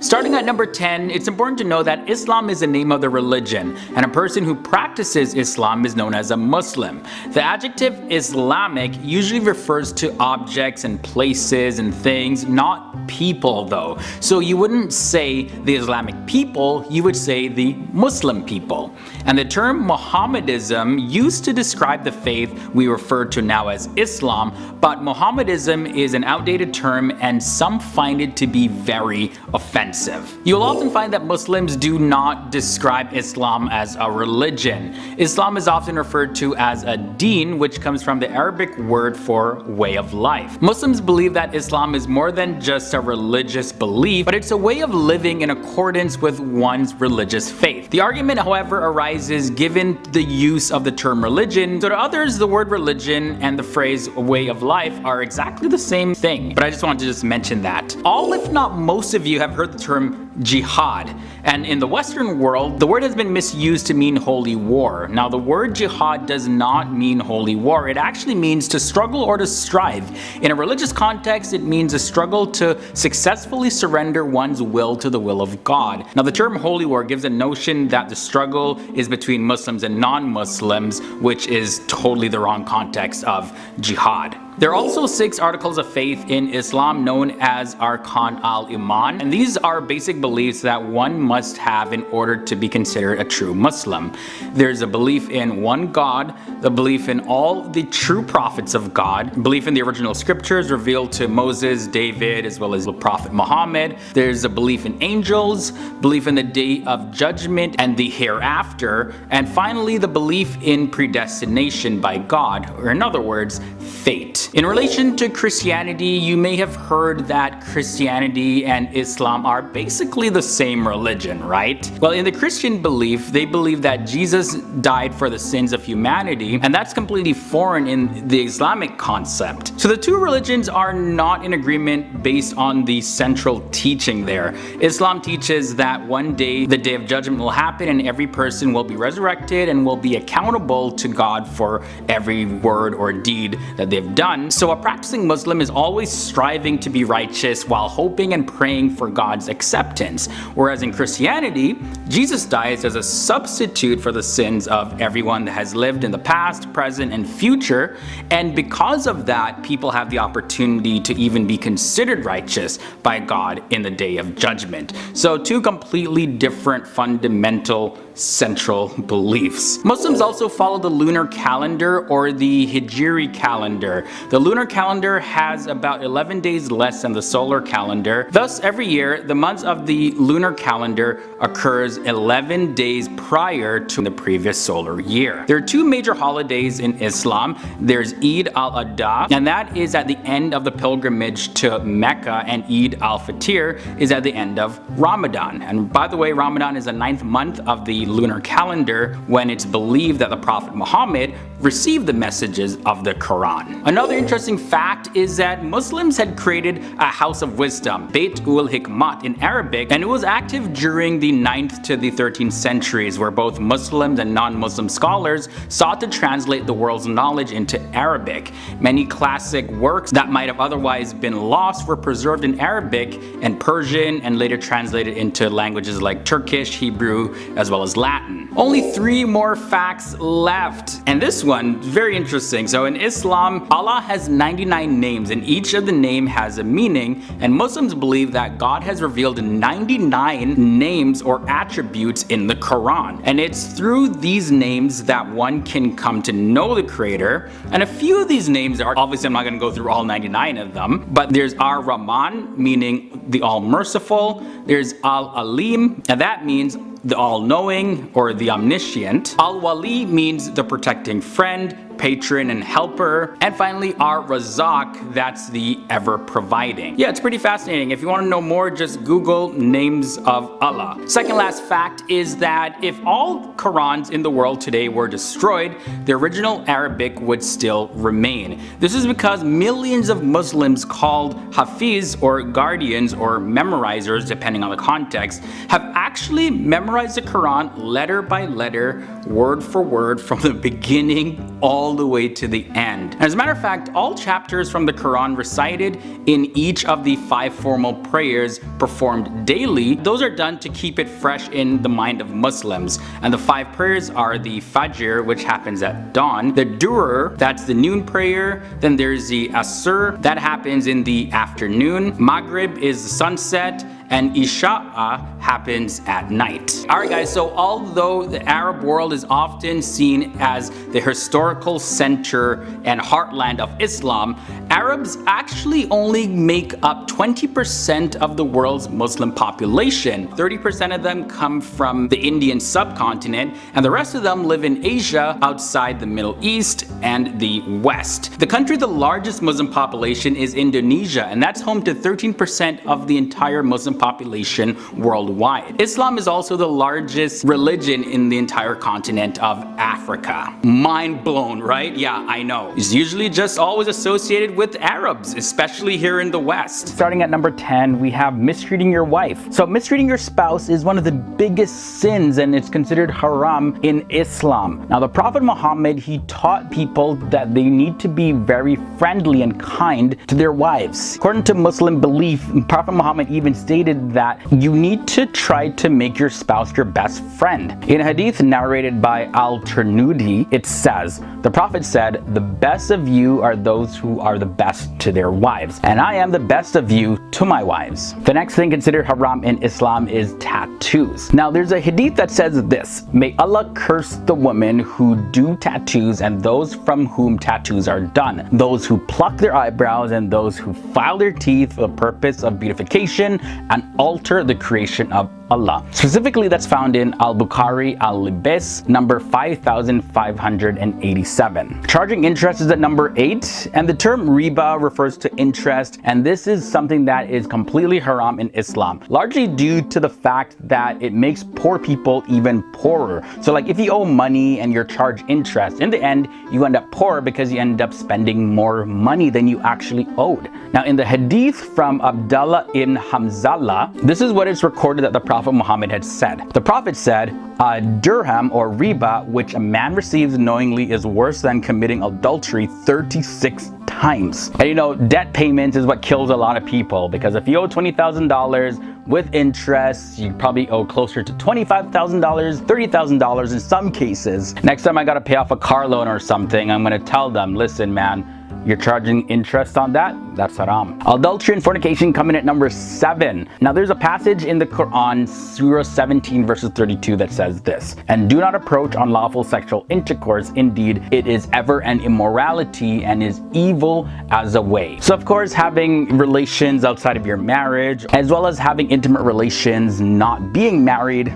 Starting at number 10, it's important to know that Islam is the name of the religion, and a person who practices Islam is known as a Muslim. The adjective Islamic usually refers to objects and places and things, not people though. So you wouldn't say the Islamic people, you would say the Muslim people. And the term Mohammedanism used to describe the faith we refer to now as Islam, but Mohammedanism is an outdated term and some find it to be very offensive. You'll often find that Muslims do not describe Islam as a religion. Islam is often referred to as a deen, which comes from the Arabic word for way of life. Muslims believe that Islam is more than just a religious belief, but it's a way of living in accordance with one's religious faith. The argument, however, arises given the use of the term religion. So to others, the word religion and the phrase way of life are exactly the same thing. But I just wanted to just mention that. All, if not most of you, have heard the term jihad, and in the Western world the word has been misused to mean holy war. Now the word jihad does not mean holy war, it actually means to struggle or to strive. In a religious context it means a struggle to successfully surrender one's will to the will of God. Now the term holy war gives a notion that the struggle is between Muslims and non-Muslims, which is totally the wrong context of jihad. There are also 6 articles of faith in Islam known as Arkan al-Iman, and these are basic beliefs that one must have in order to be considered a true Muslim. There's a belief in one God, the belief in all the true prophets of God, belief in the original scriptures revealed to Moses, David, as well as the Prophet Muhammad. There's a belief in angels, belief in the day of judgment and the hereafter, and finally the belief in predestination by God, or in other words, fate. In relation to Christianity, you may have heard that Christianity and Islam are basically the same religion, right? Well, in the Christian belief, they believe that Jesus died for the sins of humanity, and that's completely foreign in the Islamic concept. So the two religions are not in agreement based on the central teaching there. Islam teaches that one day the day of judgment will happen and every person will be resurrected and will be accountable to God for every word or deed that they've done. So a practicing Muslim is always striving to be righteous while hoping and praying for God's acceptance. Whereas in Christianity, Jesus dies as a substitute for the sins of everyone that has lived in the past, present, and future. And because of that, people have the opportunity to even be considered righteous by God in the day of judgment. So two completely different fundamental central beliefs. Muslims also follow the lunar calendar or the Hijri calendar. The lunar calendar has about 11 days less than the solar calendar. Thus, every year, the months of the lunar calendar occurs 11 days prior to the previous solar year. There are 2 major holidays in Islam. There's Eid al-Adha, and that is at the end of the pilgrimage to Mecca, and Eid al-Fitr is at the end of Ramadan. And by the way, Ramadan is the 9th month of the lunar calendar, when it's believed that the Prophet Muhammad received the messages of the Quran. Another interesting fact is that Muslims had created a house of wisdom, Beit ul Hikmat in Arabic, and it was active during the 9th to the 13th centuries, where both Muslims and non-Muslim scholars sought to translate the world's knowledge into Arabic. Many classic works that might have otherwise been lost were preserved in Arabic and Persian and later translated into languages like Turkish, Hebrew, as well as Latin. Only 3 more facts left, and this one very interesting. So in Islam, Allah has 99 names and each of the name has a meaning, and Muslims believe that God has revealed 99 names or attributes in the Quran, and it's through these names that one can come to know the Creator. And a few of these names are, obviously I'm not going to go through all 99 of them, but there's Ar-Rahman, meaning the all-merciful. There's Al-Alim, and that means the all-knowing or the omniscient. Al-Wali means the protecting friend, patron, and helper. And finally, Ar-Razak, that's the ever-providing. Yeah, it's pretty fascinating. If you want to know more, just Google names of Allah. Second last fact is that if all Qurans in the world today were destroyed, the original Arabic would still remain. This is because millions of Muslims called Hafiz, or guardians or memorizers, depending on the context, have actually memorized the Quran letter by letter, word for word, from the beginning all all the way to the end. As a matter of fact, all chapters from the Quran recited in each of the 5 formal prayers performed daily, those are done to keep it fresh in the mind of Muslims. And the 5 prayers are the Fajr, which happens at dawn, the Duhr, that's the noon prayer, then there's the Asr, that happens in the afternoon, Maghrib is the sunset, and Isha'a happens at night. Alright guys, so although the Arab world is often seen as the historical center and heartland of Islam, Arabs actually only make up 20% of the world's Muslim population. 30% of them come from the Indian subcontinent, and the rest of them live in Asia outside the Middle East and the West. The country with the largest Muslim population is Indonesia, and that's home to 13% of the entire Muslim population worldwide. Islam is also the largest religion in the entire continent of Africa. Mind blown, right? Yeah, I know. It's usually just always associated with Arabs, especially here in the West. Starting at number 10, we have mistreating your wife. So mistreating your spouse is one of the biggest sins, and it's considered haram in Islam. Now the Prophet Muhammad, he taught people that they need to be very friendly and kind to their wives. According to Muslim belief, Prophet Muhammad even stated that you need to try to make your spouse your best friend. In a hadith narrated by Al-Tirmidhi, it says, the Prophet said, the best of you are those who are the best to their wives, and I am the best of you to my wives. The next thing considered haram in Islam is tattoos. Now there's a hadith that says this, may Allah curse the women who do tattoos and those from whom tattoos are done, those who pluck their eyebrows and those who file their teeth for the purpose of beautification and alter the creation of Allah. Specifically, that's found in Al-Bukhari Al-Libas, number 5587. Charging interest is at number 8, and the term riba refers to interest, and this is something that is completely haram in Islam, largely due to the fact that it makes poor people even poorer. So like if you owe money and you're charged interest, in the end, you end up poor because you end up spending more money than you actually owed. Now in the hadith from Abdullah ibn Hamzallah, this is what is recorded that the Prophet Muhammad had said. The Prophet said, a dirham or riba which a man receives knowingly is worse than committing adultery 36 times. And you know, debt payments is what kills a lot of people, because if you owe $20,000 with interest, you probably owe closer to $25,000, $30,000 in some cases. Next time I gotta pay off a car loan or something, I'm gonna tell them, listen man, you're charging interest on that? That's haram. Adultery and fornication come in at number 7. Now there's a passage in the Quran, Surah 17 verses 32 that says this, and do not approach unlawful sexual intercourse, indeed it is ever an immorality and is evil as a way. So of course having relations outside of your marriage, as well as having intimate relations not being married,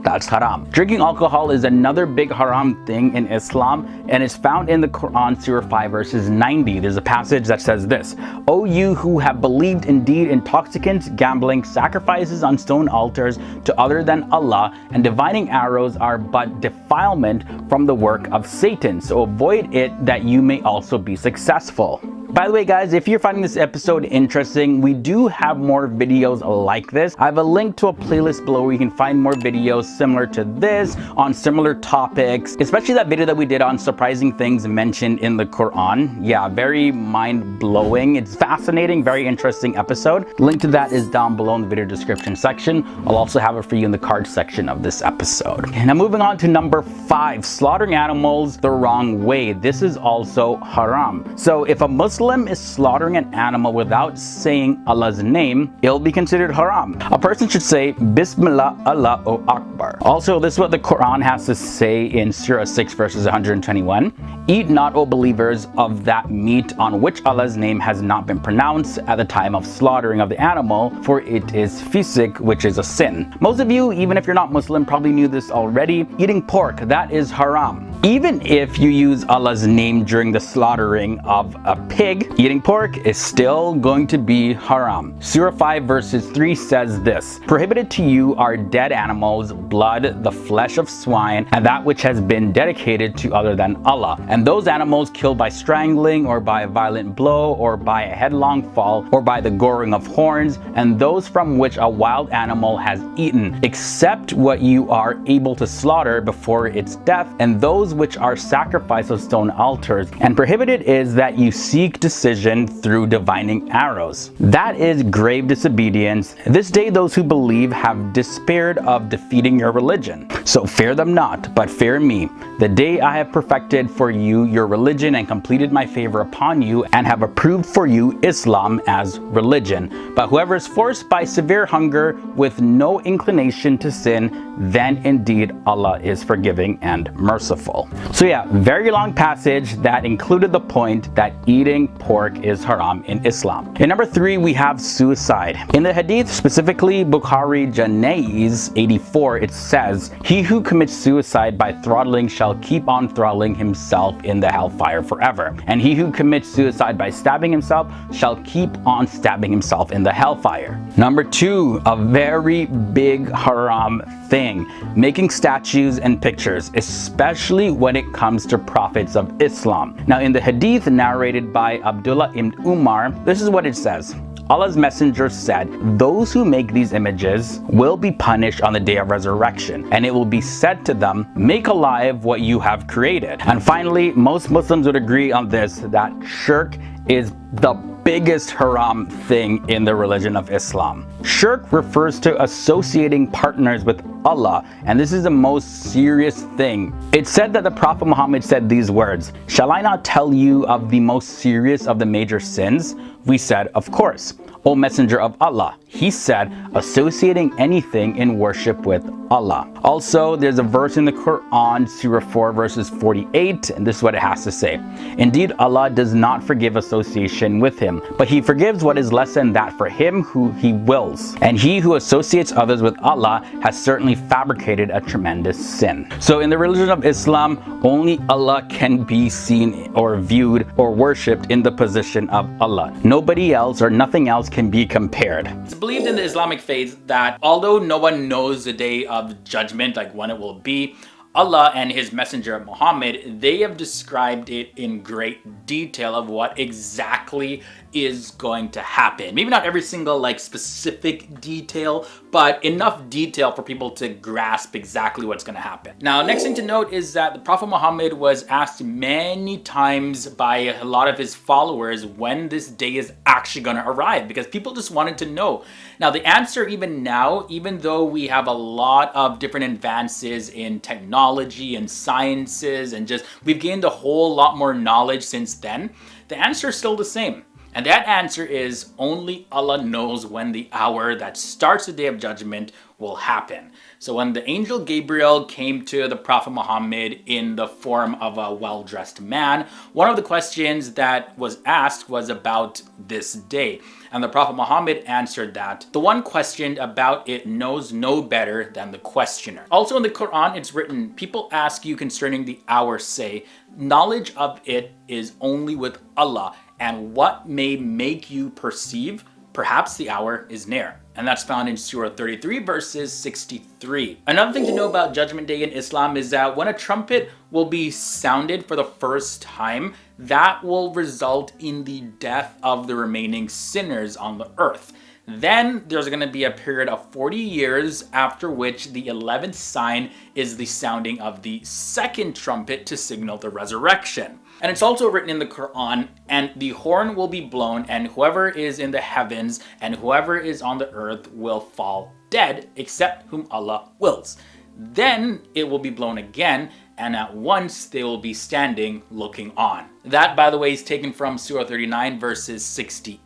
that's haram. Drinking alcohol is another big haram thing in Islam, and is found in the Quran, Surah 5 verses 90. There's a passage that says this, O you who have believed, indeed intoxicants, gambling, sacrifices on stone altars to other than Allah, and divining arrows are but defilement from the work of Satan, so avoid it that you may also be successful. By the way guys, if you're finding this episode interesting, we do have more videos like this. I have a link to a playlist below where you can find more videos similar to this on similar topics, especially that video that we did on surprising things mentioned in the Quran. Yeah, very mind-blowing. It's fascinating, very interesting episode. Link to that is down below in the video description section. I'll also have it for you in the card section of this episode. Now moving on to number 5, slaughtering animals the wrong way. This is also haram. So if a Muslim is slaughtering an animal without saying Allah's name, it'll be considered haram. A person should say Bismillah Allahu Akbar. Also, this is what the Quran has to say in Surah 6 verses 121. Eat not, O believers, of that meat on which Allah's name has not been pronounced at the time of slaughtering of the animal, for it is fisq, which is a sin. Most of you, even if you're not Muslim, probably knew this already. Eating pork, that is haram. Even if you use Allah's name during the slaughtering of a pig, eating pork is still going to be haram. Surah 5 verses 3 says this, prohibited to you are dead animals, blood, the flesh of swine, and that which has been dedicated to other than Allah, and those animals killed by strangling, or by a violent blow, or by a headlong fall, or by the goring of horns, and those from which a wild animal has eaten, except what you are able to slaughter before its death, and those those which are sacrificed of stone altars, and prohibited is that you seek decision through divining arrows. That is grave disobedience. This day those who believe have despaired of defeating your religion. So fear them not, but fear me, the day I have perfected for you your religion and completed my favor upon you, and have approved for you Islam as religion. But whoever is forced by severe hunger with no inclination to sin, then indeed Allah is forgiving and merciful. So yeah, very long passage that included the point that eating pork is haram in Islam. In number 3, we have suicide. In the hadith, specifically Bukhari Janaiz 84, it says, "He who commits suicide by throttling shall keep on throttling himself in the hellfire forever. And he who commits suicide by stabbing himself shall keep on stabbing himself in the hellfire." Number 2, a very big haram thing, making statues and pictures, especially when it comes to prophets of Islam. Now in the hadith narrated by Abdullah ibn Umar, this is what it says. Allah's messenger said, "Those who make these images will be punished on the day of resurrection, and it will be said to them, make alive what you have created." And finally, most Muslims would agree on this, that shirk is the biggest haram thing in the religion of Islam. Shirk refers to associating partners with Allah, and this is the most serious thing. It's said that the Prophet Muhammad said these words, "Shall I not tell you of the most serious of the major sins?" We said, "Of course, O Messenger of Allah." He said, "Associating anything in worship with Allah." Also, there's a verse in the Quran, Surah 4 verses 48, and this is what it has to say. "Indeed, Allah does not forgive association with him, but he forgives what is less than that for him who he wills. And he who associates others with Allah has certainly fabricated a tremendous sin." So in the religion of Islam, only Allah can be seen or viewed or worshipped in the position of Allah. Nobody else or nothing else can be compared. It's believed in the Islamic faith that although no one knows the day of judgment, like when it will be, Allah and his messenger Muhammad, they have described it in great detail of what exactly is going to happen. Maybe not every single like specific detail, but enough detail for people to grasp exactly what's going to happen. Now, next thing to note is that the Prophet Muhammad was asked many times by a lot of his followers when this day is actually going to arrive, because people just wanted to know. Now, the answer even now, even though we have a lot of different advances in technology and sciences and just we've gained a whole lot more knowledge since then, the answer is still the same. And that answer is only Allah knows when the hour that starts the day of judgment will happen. So when the angel Gabriel came to the Prophet Muhammad in the form of a well-dressed man, one of the questions that was asked was about this day. And the Prophet Muhammad answered that the one questioned about it knows no better than the questioner. Also in the Quran, it's written, people ask you concerning the hour, say, knowledge of it is only with Allah, and what may make you perceive, perhaps the hour is near. And that's found in Surah 33 verses 63. Another thing to know about Judgment Day in Islam is that when a trumpet will be sounded for the first time, that will result in the death of the remaining sinners on the earth. Then there's going to be a period of 40 years after which the 11th sign is the sounding of the second trumpet to signal the resurrection. And it's also written in the Quran, and the horn will be blown, and whoever is in the heavens and whoever is on the earth will fall dead, except whom Allah wills. Then it will be blown again, and at once they will be standing looking on. That, by the way, is taken from Surah 39 verses 68.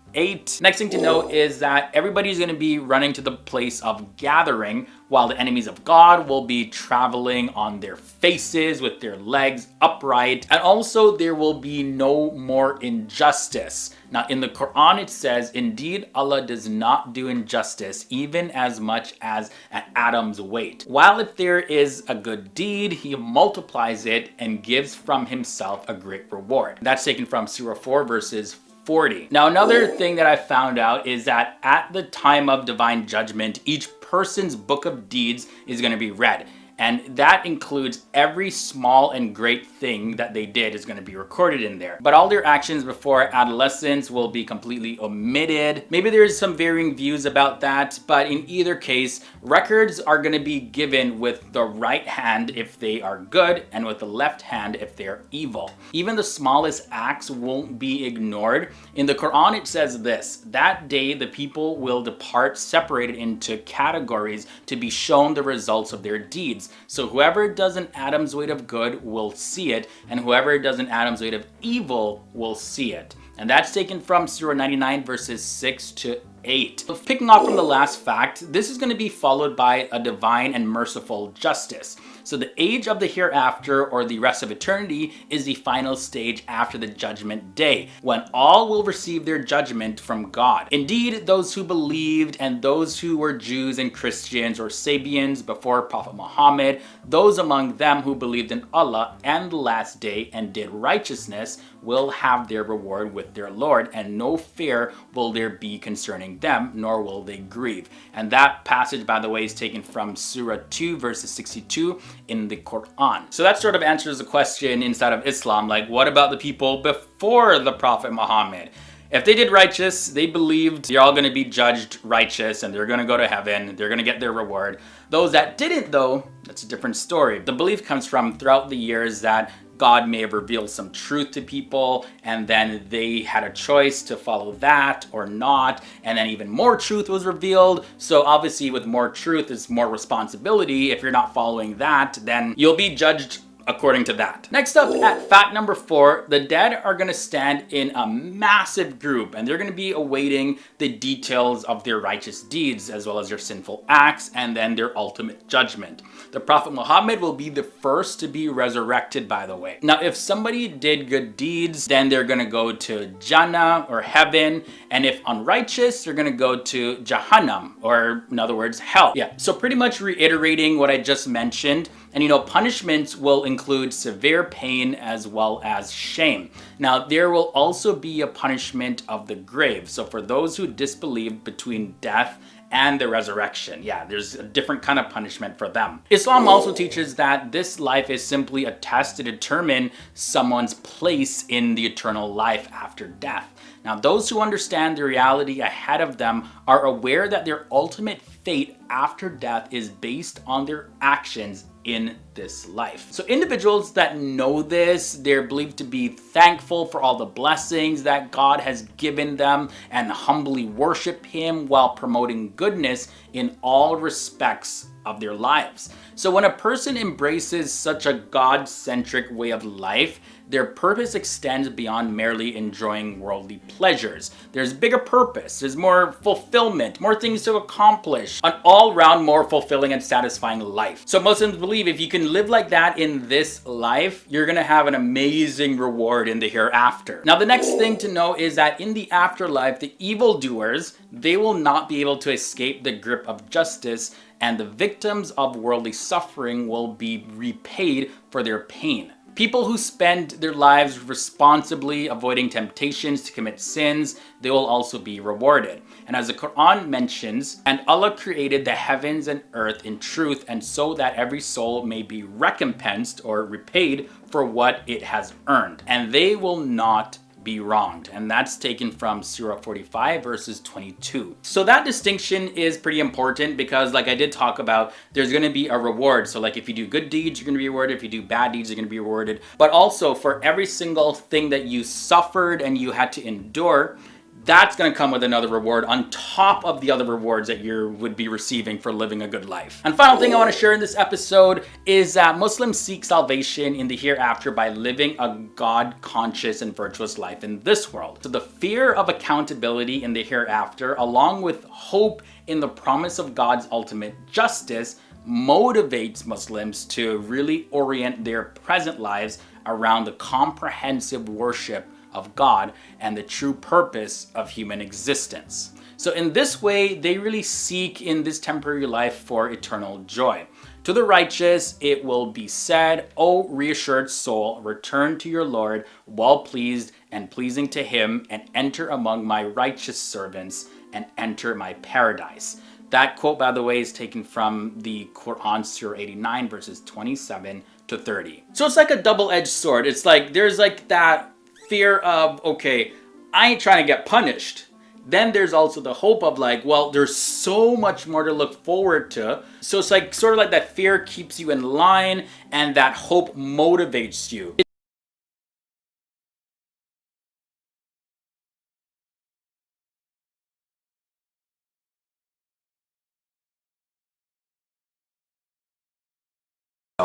Next thing to know is that everybody's going to be running to the place of gathering, while the enemies of God will be traveling on their faces with their legs upright. And also there will be no more injustice. Now in the Quran it says, indeed Allah does not do injustice even as much as an atom's weight. While if there is a good deed, he multiplies it and gives from himself a great reward. That's taken from Surah 4 verses 40. Now another thing that I found out is that at the time of divine judgment, each person's book of deeds is going to be read. And that includes every small and great thing that they did is going to be recorded in there. But all their actions before adolescence will be completely omitted. Maybe there's some varying views about that, but in either case, records are going to be given with the right hand if they are good and with the left hand if they are evil. Even the smallest acts won't be ignored. In the Quran, it says this: that day the people will depart separated into categories to be shown the results of their deeds. So whoever does an atom's weight of good will see it, and whoever does an atom's weight of evil will see it. And that's taken from Surah 99 verses 6 to 8. So picking off from the last fact, this is going to be followed by a divine and merciful justice. So the age of the hereafter, or the rest of eternity, is the final stage after the judgment day, when all will receive their judgment from God. Indeed, those who believed and those who were Jews and Christians or Sabians before Prophet Muhammad, those among them who believed in Allah and the last day and did righteousness, will have their reward with their Lord, and no fear will there be concerning them, nor will they grieve. And that passage, by the way, is taken from Surah 2 verses 62 in the Quran. So that sort of answers the question inside of Islam, like what about the people before the Prophet Muhammad? If they did righteous, they believed they're all going to be judged righteous and they're going to go to heaven, they're going to get their reward. Those that didn't, though, that's a different story. The belief comes from throughout the years that God may have revealed some truth to people, and then they had a choice to follow that or not, and then even more truth was revealed. So obviously with more truth is more responsibility. If you're not following that, then you'll be judged according to that. Next up, at fact number 4, the dead are going to stand in a massive group, and they're going to be awaiting the details of their righteous deeds as well as their sinful acts, and then their ultimate judgment. The Prophet Muhammad will be the first to be resurrected, by the way. Now, if somebody did good deeds, then they're going to go to Jannah or heaven, and if unrighteous, they're going to go to Jahannam, or in other words, hell. Yeah, so pretty much reiterating what I just mentioned. And punishments will include severe pain as well as shame. Now, there will also be a punishment of the grave. So for those who disbelieve between death and the resurrection, yeah, there's a different kind of punishment for them. Islam also teaches that this life is simply a test to determine someone's place in the eternal life after death. Now, those who understand the reality ahead of them are aware that their ultimate fate after death is based on their actions in this life. So individuals that know this, they're believed to be thankful for all the blessings that God has given them and humbly worship Him while promoting goodness in all respects of their lives. So when a person embraces such a God-centric way of life, their purpose extends beyond merely enjoying worldly pleasures. There's bigger purpose, there's more fulfillment, more things to accomplish, an all-round more fulfilling and satisfying life. So Muslims believe if you can live like that in this life, you're gonna have an amazing reward in the hereafter. Now, the next thing to know is that in the afterlife, the evildoers, they will not be able to escape the grip of justice, and the victims of worldly suffering will be repaid for their pain. People who spend their lives responsibly avoiding temptations to commit sins, they will also be rewarded. And as the Quran mentions, and Allah created the heavens and earth in truth, and so that every soul may be recompensed or repaid for what it has earned, and they will not be wronged. And that's taken from Surah 45 verses 22. So that distinction is pretty important because, like I did talk about, there's going to be a reward. So like if you do good deeds, you're going to be rewarded. If you do bad deeds, you're going to be rewarded. But also for every single thing that you suffered and you had to endure, that's going to come with another reward on top of the other rewards that you would be receiving for living a good life. And final thing I want to share in this episode is that Muslims seek salvation in the hereafter by living a God-conscious and virtuous life in this world. So the fear of accountability in the hereafter, along with hope in the promise of God's ultimate justice, motivates Muslims to really orient their present lives around the comprehensive worship of God and the true purpose of human existence. So in this way, they really seek in this temporary life for eternal joy. To the righteous, it will be said, "O reassured soul, return to your Lord, well pleased and pleasing to Him, and enter among my righteous servants and enter my paradise." That quote, by the way, is taken from the Quran, Surah 89, verses 27 to 30. So it's like a double-edged sword. It's like there's like that fear of, okay, I ain't trying to get punished. Then there's also the hope of like, well, there's so much more to look forward to. So it's like sort of like that fear keeps you in line and that hope motivates you.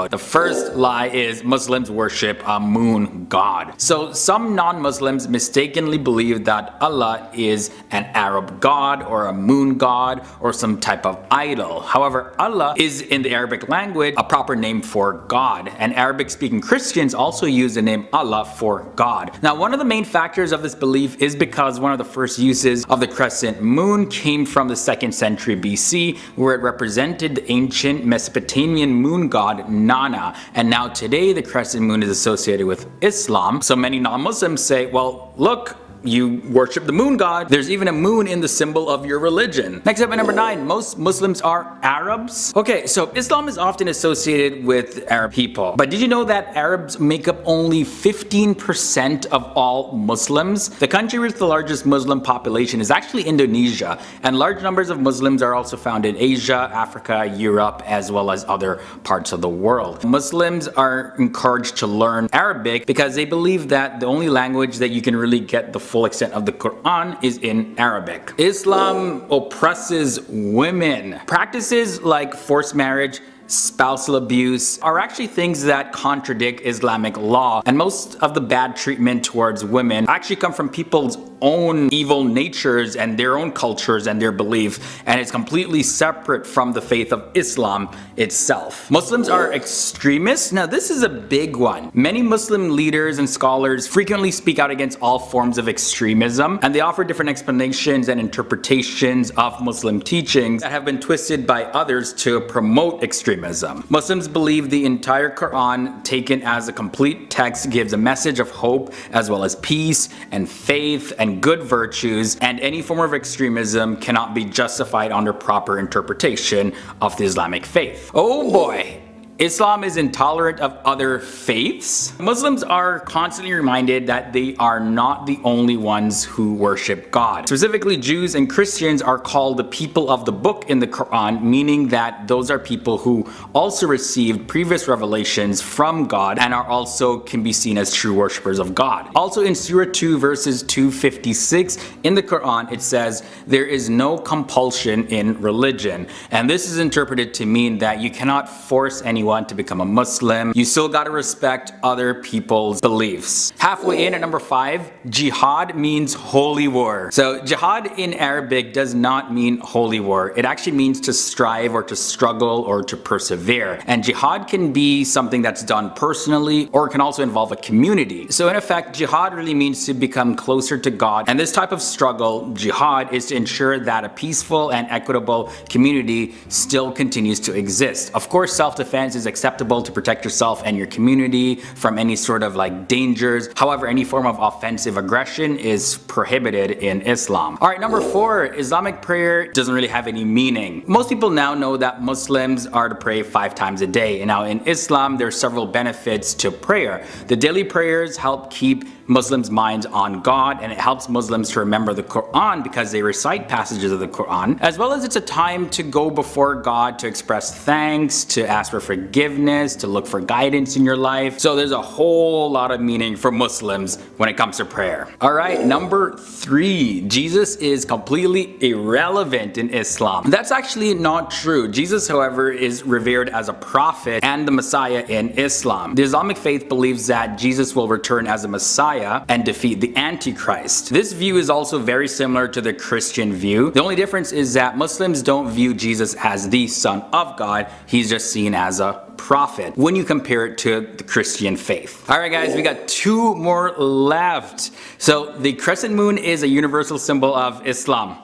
The first lie is Muslims worship a moon god. So some non-Muslims mistakenly believe that Allah is an Arab god or a moon god or some type of idol. However, Allah is in the Arabic language a proper name for God, and Arabic-speaking Christians also use the name Allah for God. Now, one of the main factors of this belief is because one of the first uses of the crescent moon came from the 2nd century BC, where it represented the ancient Mesopotamian moon god Nana, and now today the crescent moon is associated with Islam. So many non-Muslims say, well, look, you worship the moon god. There's even a moon in the symbol of your religion. Next up at number 9, most Muslims are Arabs. Okay, so Islam is often associated with Arab people. But did you know that Arabs make up only 15% of all Muslims? The country with the largest Muslim population is actually Indonesia, and large numbers of Muslims are also found in Asia, Africa, Europe, as well as other parts of the world. Muslims are encouraged to learn Arabic because they believe that the only language that you can really get the full extent of the Quran is in Arabic. Islam oppresses women. Practices like forced marriage, spousal abuse are actually things that contradict Islamic law, and most of the bad treatment towards women actually come from people's own evil natures and their own cultures and their beliefs, and it's completely separate from the faith of Islam itself. Muslims are extremists. Now this is a big one. Many Muslim leaders and scholars frequently speak out against all forms of extremism, and they offer different explanations and interpretations of Muslim teachings that have been twisted by others to promote extremism. Muslims believe the entire Quran, taken as a complete text, gives a message of hope as well as peace and faith and good virtues, and any form of extremism cannot be justified under proper interpretation of the Islamic faith. Oh boy! Islam is intolerant of other faiths. Muslims are constantly reminded that they are not the only ones who worship God. Specifically, Jews and Christians are called the people of the book in the Quran, meaning that those are people who also received previous revelations from God and are also can be seen as true worshippers of God. Also in Surah 2 verses 256 in the Quran, it says, "There is no compulsion in religion." And this is interpreted to mean that you cannot force anyone to become a Muslim. You still gotta respect other people's beliefs. Halfway in at number 5, jihad means holy war. So jihad in Arabic does not mean holy war. It actually means to strive or to struggle or to persevere. And jihad can be something that's done personally, or it can also involve a community. So in effect, jihad really means to become closer to God. And this type of struggle, jihad, is to ensure that a peaceful and equitable community still continues to exist. Of course, self-defense is acceptable to protect yourself and your community from any sort of like dangers. However, any form of offensive aggression is prohibited in Islam. Alright, number 4, Islamic prayer doesn't really have any meaning. Most people now know that Muslims are to pray 5 times a day. And now in Islam, there are several benefits to prayer. The daily prayers help keep Muslims' minds on God, and it helps Muslims to remember the Quran because they recite passages of the Quran, as well as it's a time to go before God to express thanks, to ask for forgiveness, to look for guidance in your life. So there's a whole lot of meaning for Muslims when it comes to prayer. Alright, number 3, Jesus is completely irrelevant in Islam. That's actually not true. Jesus, however, is revered as a prophet and the Messiah in Islam. The Islamic faith believes that Jesus will return as a Messiah and defeat the Antichrist. This view is also very similar to the Christian view. The only difference is that Muslims don't view Jesus as the Son of God. He's just seen as a prophet when you compare it to the Christian faith. Alright guys, we got 2 more left. So the crescent moon is a universal symbol of Islam.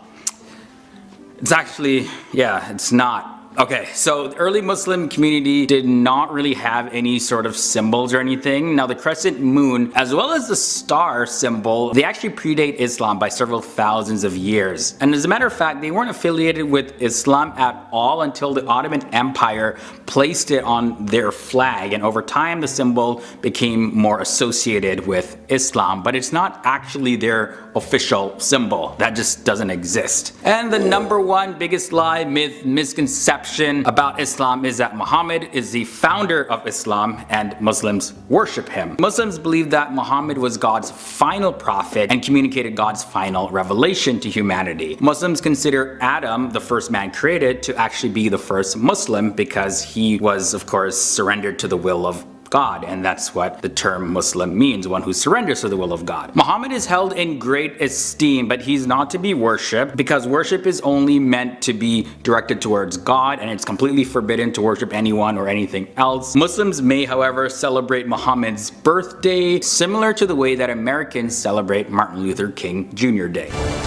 It's actually, yeah, it's not. Okay, so the early Muslim community did not really have any sort of symbols or anything. Now the crescent moon, as well as the star symbol, they actually predate Islam by several thousands of years. And as a matter of fact, they weren't affiliated with Islam at all until the Ottoman Empire placed it on their flag. And over time, the symbol became more associated with Islam, but it's not actually their official symbol. That just doesn't exist. And the number one biggest lie, myth, misconception about Islam is that Muhammad is the founder of Islam and Muslims worship him. Muslims believe that Muhammad was God's final prophet and communicated God's final revelation to humanity. Muslims consider Adam, the first man created, to actually be the first Muslim because he was, of course, surrendered to the will of God, and that's what the term Muslim means, one who surrenders to the will of God. Muhammad is held in great esteem, but he's not to be worshipped because worship is only meant to be directed towards God, and it's completely forbidden to worship anyone or anything else. Muslims may, however, celebrate Muhammad's birthday similar to the way that Americans celebrate Martin Luther King Jr. Day.